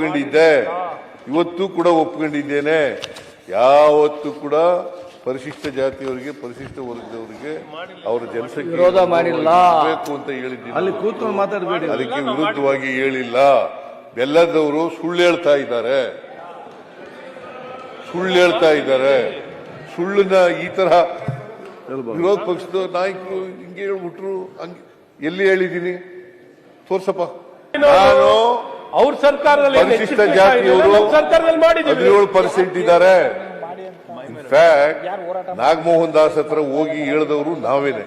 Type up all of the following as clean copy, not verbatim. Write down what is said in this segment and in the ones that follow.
ಒಪ್ಕೊಂಡಿದ್ದೆ, ಇವತ್ತು ಕೂಡ ಒಪ್ಕೊಂಡಿದ್ದೇನೆ. ಯಾವತ್ತು ಕೂಡ ಪರಿಶಿಷ್ಟ ಜಾತಿಯವರಿಗೆ, ಪರಿಶಿಷ್ಟ ವರ್ಗದವರಿಗೆ ಅವರ ಜನಸಂಖ್ಯೆ ವಿರೋಧ ಮಾಡಿಲ್ಲ ಬೇಕು ಅಂತ ಹೇಳಿದ್ದೀನಿ. ಅಲ್ಲಿ ಕೂತ್ಕೊಂಡು ಮಾತಾಡಬೇಡಿ. ಅದಕ್ಕೆ ವಿರುದ್ಧವಾಗಿ ಹೇಳಿಲ್ಲ. ಬೆಲ್ಲದವರು ಸುಳ್ಳು ಹೇಳ್ತಾ ಇದ್ದಾರೆ, ಸುಳ್ಳನ್ನ ಈ ತರ ವಿರೋಧ ಪಕ್ಷದ ನಾಯಕರು ಹಿಂಗೆ ಹೇಳ್ಬಿಟ್ರು. ಎಲ್ಲಿ ಹೇಳಿದ್ದೀನಿ ತೋರ್ಸಪ್ಪ. ನಾನು ಅವ್ರ ಸರ್ಕಾರದಲ್ಲಿ ಪರಿಶಿಷ್ಟ ಜಾತಿಯವರು 17% ಇದ್ದಾರೆ. ಇನ್ಫ್ಯಾಕ್ಟ್ ನಾಗಮೋಹನ್ ದಾಸ್ ಹತ್ರ ಹೋಗಿ ಹೇಳಿದವರು ನಾವೇನೆ.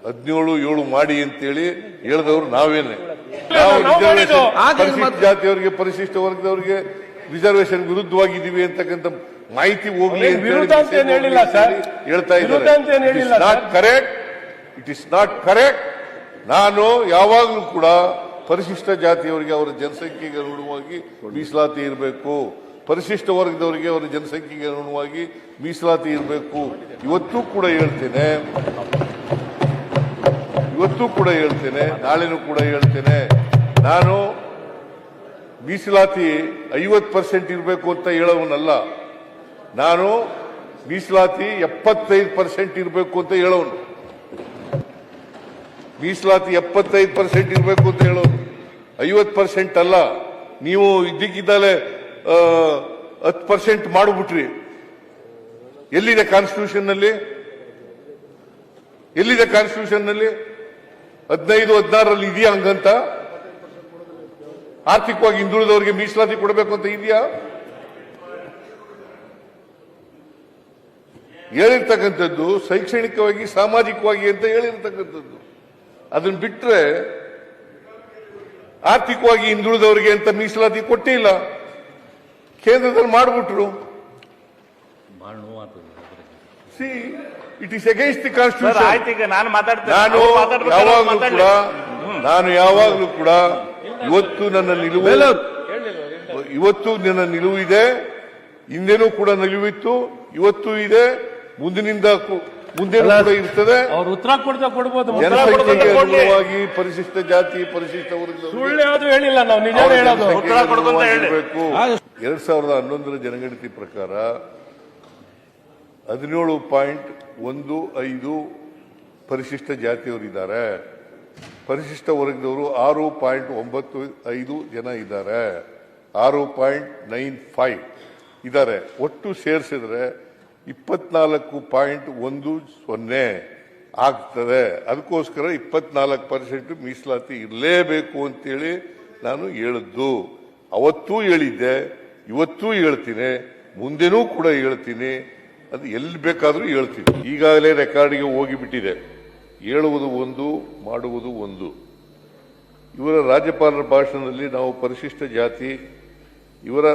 17-7 ಮಾಡಿ ಅಂತೇಳಿ ಹೇಳಿದವರು ನಾವೇನೆ. ನಾವು ಪರಿಶಿಷ್ಟ ಜಾತಿಯವರಿಗೆ, ಪರಿಶಿಷ್ಟ ವರ್ಗದವರಿಗೆ ರಿಸರ್ವೇಶನ್ ವಿರುದ್ಧವಾಗಿದ್ದೀವಿ ಅಂತಕ್ಕಂಥ ಮಾಹಿತಿ ಹೋಗ್ಲಿ ಅಂತ ಹೇಳ್ತಾ ಇದ್ದಾರೆ. It is not correct. ನಾನು ಯಾವಾಗಲೂ ಕೂಡ ಪರಿಶಿಷ್ಟ ಜಾತಿಯವರಿಗೆ ಅವರ ಜನಸಂಖ್ಯೆಗೆ ಅನುಗುಣವಾಗಿ ಮೀಸಲಾತಿ ಇರಬೇಕು, ಪರಿಶಿಷ್ಟ ವರ್ಗದವರಿಗೆ ಅವರ ಜನಸಂಖ್ಯೆಗೆ ಅನುಗುಣವಾಗಿ ಮೀಸಲಾತಿ ಇರಬೇಕು. ಇವತ್ತೂ ಕೂಡ ಹೇಳ್ತೇನೆ, ನಾಳೆನೂ ಕೂಡ ಹೇಳ್ತೇನೆ. ನಾನು ಮೀಸಲಾತಿ 50% ಇರಬೇಕು ಅಂತ ಹೇಳೋವನಲ್ಲ. ನಾನು ಮೀಸಲಾತಿ 75% ಇರಬೇಕು ಅಂತ ಹೇಳೋನು. ಮೀಸಲಾತಿ 75% ಇರಬೇಕು ಅಂತ ಹೇಳೋದು, 50% ಅಲ್ಲ. ನೀವು ಇದ್ದಕ್ಕಿದ್ದಾಲೆ 10% ಮಾಡಿಬಿಟ್ರಿ. ಎಲ್ಲಿದೆ ಕಾನ್ಸ್ಟಿಟ್ಯೂಷನ್ ನಲ್ಲಿ? 15-16 ಇದೆಯಾ ಹಂಗಂತ? ಆರ್ಥಿಕವಾಗಿ ಹಿಂದುಳಿದವರಿಗೆ ಮೀಸಲಾತಿ ಕೊಡಬೇಕು ಅಂತ ಇದೆಯಾ? ಹೇಳಿರ್ತಕ್ಕಂಥದ್ದು ಶೈಕ್ಷಣಿಕವಾಗಿ, ಸಾಮಾಜಿಕವಾಗಿ ಅಂತ ಹೇಳಿರ್ತಕ್ಕಂಥದ್ದು. ಅದನ್ನ ಬಿಟ್ರೆ ಆರ್ಥಿಕವಾಗಿ ಹಿಂದುಳಿದವರಿಗೆ ಅಂತ ಮೀಸಲಾತಿ ಕೊಟ್ಟಿಲ್ಲ. ಕೇಂದ್ರದಲ್ಲಿ ಮಾಡಿಬಿಟ್ರು. It is against the constitution. ನಾನು ಯಾವಾಗಲೂ ಕೂಡ ಇವತ್ತು ನನ್ನ ನಿಲುವು ಇದೆ. ಹಿಂದೆನೂ ಕೂಡ ನಿಲುವಿತ್ತು, ಇವತ್ತು ಇದೆ, ಮುಂದೇನೂ ಕೂಡ ಇರ್ತದೆ. ಅವ್ರು ಉತ್ತರ ಕೊಡ್ಬೋದು. ಜನಸಂಖ್ಯೆಗೆ ಅನುಗುಣವಾಗಿ ಪರಿಶಿಷ್ಟ ಜಾತಿ, ಪರಿಶಿಷ್ಟ ವರ್ಗದ ಸುಳ್ಳು ಹೇಳಿಲ್ಲ, ನಾವು ನಿಜಾನೇ ಹೇಳೋದು. 2011 ಜನಗಣತಿ ಪ್ರಕಾರ 17.15 ಪರಿಶಿಷ್ಟ ಜಾತಿಯವರಿದ್ದಾರೆ. ಪರಿಶಿಷ್ಟ ವರ್ಗದವರು 6.95 ಜನ ಇದ್ದಾರೆ, 6.95 ಇದ್ದಾರೆ. ಒಟ್ಟು ಸೇರಿಸಿದ್ರೆ 24.10 ಆಗ್ತದೆ. ಅದಕ್ಕೋಸ್ಕರ 24% ಮೀಸಲಾತಿ ಇರಲೇಬೇಕು ಅಂತೇಳಿ ನಾನು ಹೇಳಿದ್ದು. ಅವತ್ತೂ ಹೇಳಿದ್ದೆ, ಇವತ್ತೂ ಹೇಳ್ತೀನಿ, ಮುಂದೆನೂ ಕೂಡ ಹೇಳ್ತೀನಿ. ಅದು ಎಲ್ಲಿ ಬೇಕಾದರೂ ಹೇಳ್ತೀನಿ. ಈಗಾಗಲೇ ರೆಕಾರ್ಡಿಗೆ ಹೋಗಿಬಿಟ್ಟಿದೆ. ಹೇಳುವುದು ಒಂದು, ಮಾಡುವುದು ಒಂದು. ಇವರ ರಾಜ್ಯಪಾಲರ ಭಾಷಣದಲ್ಲಿ ನಾವು ಪರಿಶಿಷ್ಟ ಜಾತಿ, ಇವರ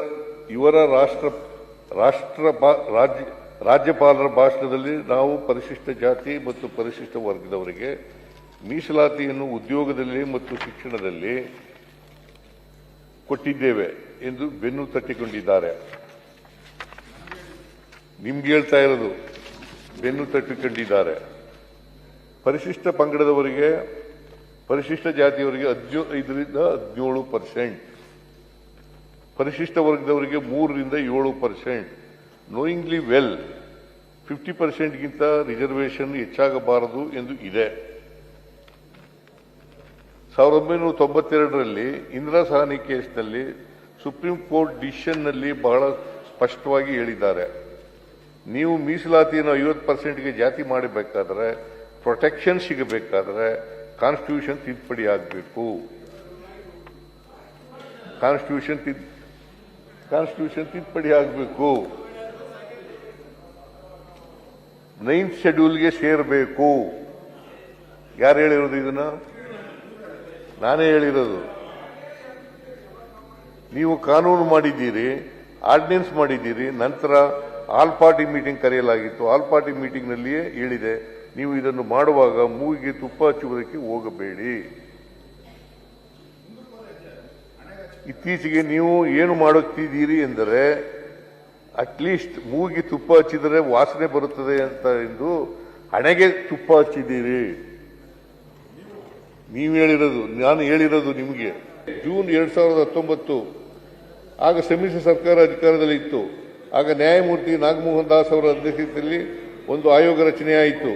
ರಾಜ್ಯಪಾಲರ ಭಾಷಣದಲ್ಲಿ ನಾವು ಪರಿಶಿಷ್ಟ ಜಾತಿ ಮತ್ತು ಪರಿಶಿಷ್ಟ ವರ್ಗದವರಿಗೆ ಮೀಸಲಾತಿಯನ್ನು ಉದ್ಯೋಗದಲ್ಲಿ ಮತ್ತು ಶಿಕ್ಷಣದಲ್ಲಿ ಕೊಟ್ಟಿದ್ದೇವೆ ಎಂದು ಬೆನ್ನು ತಟ್ಟಿಕೊಂಡಿದ್ದಾರೆ. ನಿಮ್ಗೆ ಹೇಳ್ತಾ ಇರೋದು, ಬೆನ್ನು ತಟ್ಟಿಕೊಂಡಿದ್ದಾರೆ. ಪರಿಶಿಷ್ಟ ಪಂಗಡದವರಿಗೆ, ಪರಿಶಿಷ್ಟ ಜಾತಿಯವರಿಗೆ 15-17%, ಪರಿಶಿಷ್ಟ ವರ್ಗದವರಿಗೆ 3-7%. ನೋಯಿಂಗ್ಲಿ ವೆಲ್ 50%ಗಿಂತ ರಿಸರ್ವೇಶನ್ ಹೆಚ್ಚಾಗಬಾರದು ಎಂದು ಇದೆ. 1992ರಲ್ಲಿ ಇಂದಿರಾ ಸಹಾನಿ ಕೇಸ್ನಲ್ಲಿ ಸುಪ್ರೀಂ ಕೋರ್ಟ್ ಡಿಸಿಷನ್ನಲ್ಲಿ ಬಹಳ ಸ್ಪಷ್ಟವಾಗಿ ಹೇಳಿದ್ದಾರೆ, ನೀವು ಮೀಸಲಾತಿಯನ್ನು 50%ಗೆ ಜಾತಿ ಮಾಡಬೇಕಾದ್ರೆ, ಪ್ರೊಟೆಕ್ಷನ್ ಸಿಗಬೇಕಾದ್ರೆ ಕಾನ್ಸ್ಟಿಟ್ಯೂಷನ್ ತಿದ್ದುಪಡಿ ಆಗಬೇಕು. ಕಾನ್ಸ್ಟಿಟ್ಯೂಷನ್ ತಿದ್ದುಪಡಿ ಆಗಬೇಕು. 9th ಶೆಡ್ಯೂಲ್ಗೆ ಸೇರಬೇಕು. ಯಾರು ಹೇಳಿರೋದು ಇದನ್ನ? ನಾನೇ ಹೇಳಿರೋದು. ನೀವು ಕಾನೂನು ಮಾಡಿದ್ದೀರಿ, ಆರ್ಡಿನೆನ್ಸ್ ಮಾಡಿದ್ದೀರಿ, ನಂತರ ಆಲ್ ಪಾರ್ಟಿ ಮೀಟಿಂಗ್ ಕರೆಯಲಾಗಿತ್ತು. ಆಲ್ ಪಾರ್ಟಿ ಮೀಟಿಂಗ್ನಲ್ಲಿಯೇ ಹೇಳಿದೆ, ನೀವು ಇದನ್ನು ಮಾಡುವಾಗ ಮೂಗಿಗೆ ತುಪ್ಪ ಹಚ್ಚುವುದಕ್ಕೆ ಹೋಗಬೇಡಿ. ಇತ್ತೀಚೆಗೆ ನೀವು ಏನು ಮಾಡುತ್ತಿದ್ದೀರಿ ಎಂದರೆ, ಅಟ್ಲೀಸ್ಟ್ ಮೂಗಿಗೆ ತುಪ್ಪ ಹಚ್ಚಿದರೆ ವಾಸನೆ ಬರುತ್ತದೆ ಅಂತ ಎಂದು ಹಣೆಗೆ ತುಪ್ಪ ಹಚ್ಚಿದ್ದೀರಿ. ನೀವು ಹೇಳಿರೋದು, ನಾನು ಹೇಳಿರೋದು ನಿಮಗೆ. ಜೂನ್ 2019 ಆಗ ಸಮ್ಮಿಶ್ರ ಸರ್ಕಾರ ಅಧಿಕಾರದಲ್ಲಿತ್ತು. ಆಗ ನ್ಯಾಯಮೂರ್ತಿ ನಾಗಮೋಹನ್ ದಾಸ್ ಅವರ ಅಧ್ಯಕ್ಷತೆಯಲ್ಲಿ ಒಂದು ಆಯೋಗ ರಚನೆಯಾಯಿತು.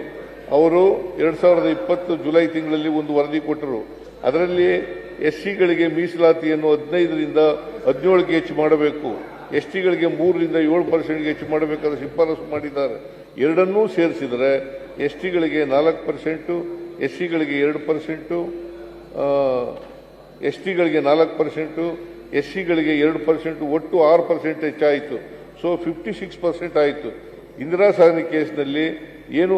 ಅವರು 2020 ಜುಲೈ ತಿಂಗಳಲ್ಲಿ ಒಂದು ವರದಿ ಕೊಟ್ಟರು. ಅದರಲ್ಲಿ ಎಸ್ಸಿಗಳಿಗೆ ಮೀಸಲಾತಿಯನ್ನು 15ರಿಂದ 17ಗೆ ಹೆಚ್ಚು ಮಾಡಬೇಕು, ಎಸ್ಟಿಗಳಿಗೆ 3ರಿಂದ 7% ಹೆಚ್ಚು ಮಾಡಬೇಕಾದ ಶಿಫಾರಸು ಮಾಡಿದ್ದಾರೆ. ಎರಡನ್ನೂ ಸೇರಿಸಿದರೆ ಎಸ್ಟಿಗಳಿಗೆ 4%, ಎಸ್ಸಿಗಳಿಗೆ 2%, ಎಸ್ಟಿಗಳಿಗೆ 4%, ಎಸ್ಸಿಗಳಿಗೆ 2%, ಒಟ್ಟು 6% ಹೆಚ್ಚಾಯಿತು. ಸೊ 56% ಆಯಿತು. ಇಂದಿರಾ ಸಾಹನಿ ಕೇಸ್ನಲ್ಲಿ ಏನು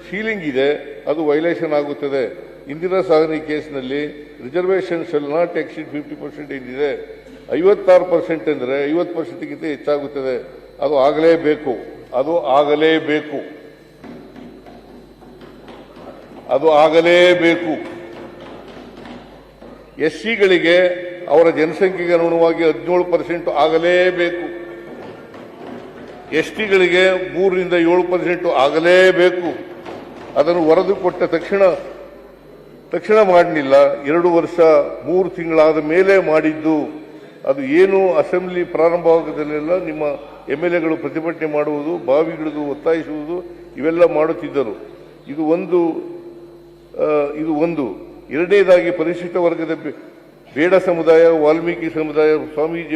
ಸೀಲಿಂಗ್ ಇದೆ ಅದು ವೈಲೇಷನ್ ಆಗುತ್ತದೆ. ಇಂದಿರಾ ಸಾಹನಿ ಕೇಸ್ನಲ್ಲಿ ರಿಸರ್ವೇಷನ್ ಶಲ್ ನಾಟ್ ಎಕ್ಸಿಡ್ 50% ಏನಿದೆ, 56% ಅಂದರೆ 50%ಗಿಂತ ಹೆಚ್ಚಾಗುತ್ತದೆ. ಅದು ಆಗಲೇಬೇಕು, ಅದು ಆಗಲೇಬೇಕು, ಅದು ಆಗಲೇಬೇಕು. ಎಸ್ಸಿಗಳಿಗೆ ಅವರ ಜನಸಂಖ್ಯೆಗೆ ಅನುಗುಣವಾಗಿ 17% ಆಗಲೇಬೇಕು. ಎಸ್ಟಿಗಳಿಗೆ 3ರಿಂದ 7% ಆಗಲೇಬೇಕು. ಅದನ್ನು ವರದಿ ಕೊಟ್ಟ ತಕ್ಷಣ ಮಾಡಲಿಲ್ಲ, 2 ವರ್ಷ 3 ತಿಂಗಳಾದ ಮೇಲೆ ಮಾಡಿದ್ದು. ಅದು ಏನು ಅಸೆಂಬ್ಲಿ ಪ್ರಾರಂಭವಾಗದಲ್ಲೆಲ್ಲ ನಿಮ್ಮ MLAಗಳು ಪ್ರತಿಭಟನೆ ಮಾಡುವುದು, ಬಾವಿಗಿಳಿದು ಒತ್ತಾಯಿಸುವುದು ಇವೆಲ್ಲ ಮಾಡುತ್ತಿದ್ದರು. ಇದು ಒಂದು. ಎರಡನೇದಾಗಿ ಪರಿಶಿಷ್ಟ ವರ್ಗದ ಬೇಡ ಸಮುದಾಯ, ವಾಲ್ಮೀಕಿ ಸಮುದಾಯ, ಸ್ವಾಮೀಜಿ